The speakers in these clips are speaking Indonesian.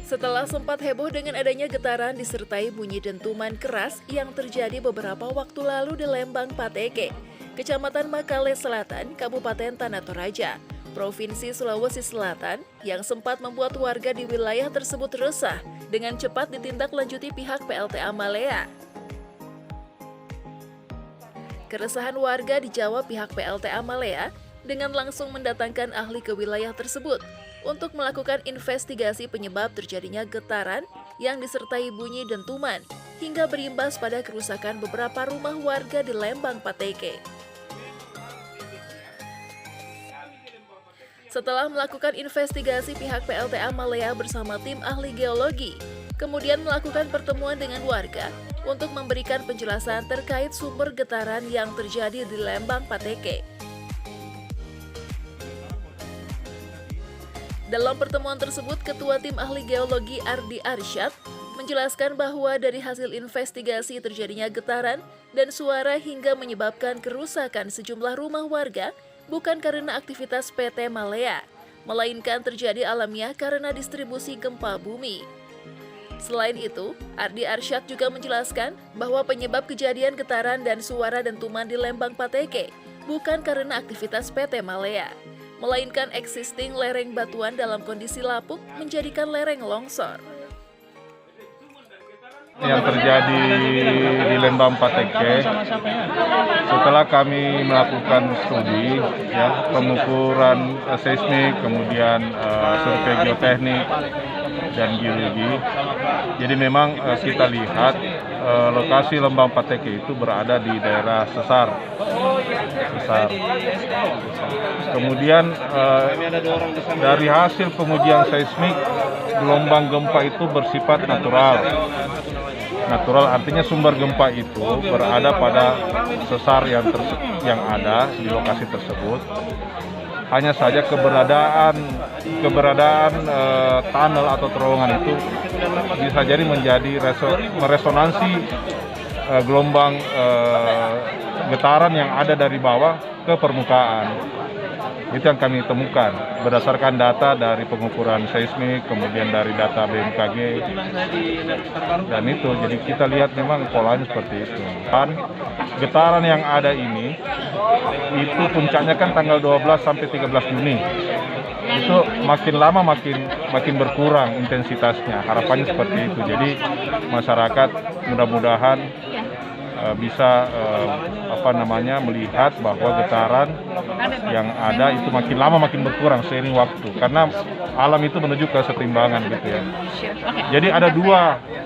Setelah sempat heboh dengan adanya getaran disertai bunyi dentuman keras yang terjadi beberapa waktu lalu di Lembang Pateke, Kecamatan Makale Selatan, Kabupaten Tanah Toraja, Provinsi Sulawesi Selatan, yang sempat membuat warga di wilayah tersebut resah dengan cepat ditindaklanjuti pihak PLTA Malea. Keresahan warga dijawab pihak PLTA Malea dengan langsung mendatangkan ahli ke wilayah tersebut untuk melakukan investigasi penyebab terjadinya getaran yang disertai bunyi dentuman hingga berimbas pada kerusakan beberapa rumah warga di Lembang Pateke. Setelah melakukan investigasi, pihak PLTA Malea bersama tim ahli geologi kemudian melakukan pertemuan dengan warga untuk memberikan penjelasan terkait sumber getaran yang terjadi di Lembang Pateke. Dalam pertemuan tersebut, Ketua Tim Ahli Geologi Ardi Arsyad menjelaskan bahwa dari hasil investigasi terjadinya getaran dan suara hingga menyebabkan kerusakan sejumlah rumah warga bukan karena aktivitas PT Malea, melainkan terjadi alamiah karena distribusi gempa bumi. Selain itu, Ardi Arsyad juga menjelaskan bahwa penyebab kejadian getaran dan suara dentuman di Lembang Pateke bukan karena aktivitas PT Malea, melainkan existing lereng batuan dalam kondisi lapuk menjadikan lereng longsor. Yang terjadi di Lembang Pateke, setelah kami melakukan studi, pengukuran seismik, kemudian survei geoteknik dan geologi, jadi memang kita lihat lokasi Lembang Pateke itu berada di daerah sesar. Kemudian dari hasil pengujian seismik, gelombang gempa itu bersifat natural. Natural artinya sumber gempa itu berada pada sesar yang ada di lokasi tersebut. Hanya saja keberadaan tunnel atau terowongan itu bisa jadi menjadi meresonansi gelombang getaran yang ada dari bawah ke permukaan. Itu yang kami temukan berdasarkan data dari pengukuran seismik, kemudian dari data BMKG, dan itu. Jadi kita lihat memang polanya seperti itu. Dan getaran yang ada ini, itu puncaknya kan tanggal 12 sampai 13 Juni. Itu makin lama makin berkurang intensitasnya. Harapannya seperti itu. Jadi masyarakat mudah-mudahan bisa melihat bahwa getaran yang ada itu makin lama makin berkurang seiring waktu, karena alam itu menuju ke kesetimbangan gitu ya. Jadi ada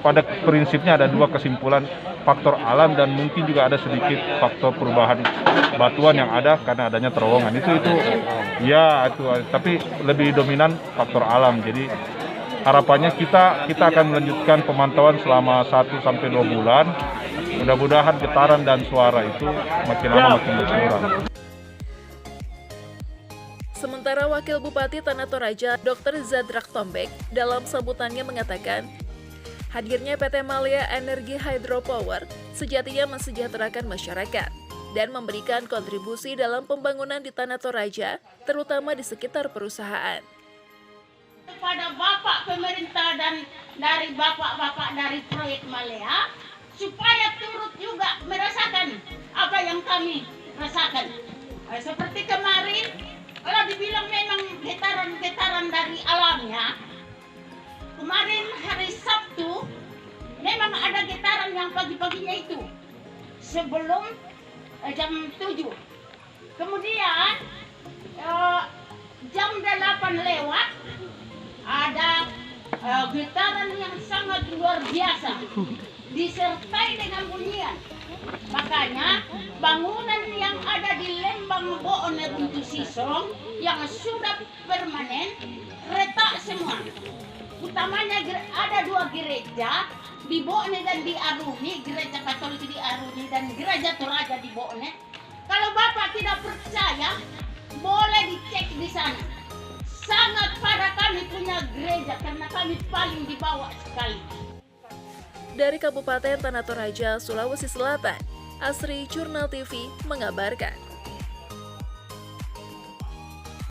pada prinsipnya ada dua kesimpulan, faktor alam dan mungkin juga ada sedikit faktor perubahan batuan yang ada karena adanya terowongan. Itu tapi lebih dominan faktor alam. Jadi harapannya kita akan melanjutkan pemantauan selama 1 sampai 2 bulan. Mudah-mudahan getaran dan suara itu makin lama makin berkurang. Sementara Wakil Bupati Tanah Toraja, Dr. Zadrak Tombek, dalam sambutannya mengatakan, hadirnya PT Malea Energi Hydropower sejatinya mensejahterakan masyarakat dan memberikan kontribusi dalam pembangunan di Tanah Toraja, terutama di sekitar perusahaan. Kepada Bapak pemerintah dan dari Bapak-Bapak dari proyek Malea, supaya turut juga merasakan apa yang kami rasakan. Seperti kemarin, kalau dibilang memang getaran-getaran dari alamnya, kemarin hari Sabtu, memang ada getaran yang pagi-paginya itu, sebelum jam 7. Kemudian, jam 8 lewat, ada getaran yang sangat luar biasa, disertai dengan bunyian. Makanya bangunan yang ada di Lembang Boone Runtuh Sisong yang sudah permanen retak semua. Utamanya ada 2 gereja di Boone dan di Aruni, gereja Katolik di Aruni dan gereja Toraja di Boone. Kalau Bapak tidak percaya, boleh dicek di sana. Sangat pada kami punya gereja karena kami paling di bawah sekali. Dari Kabupaten Tanah Toraja, Sulawesi Selatan, Asri Jurnal TV mengabarkan.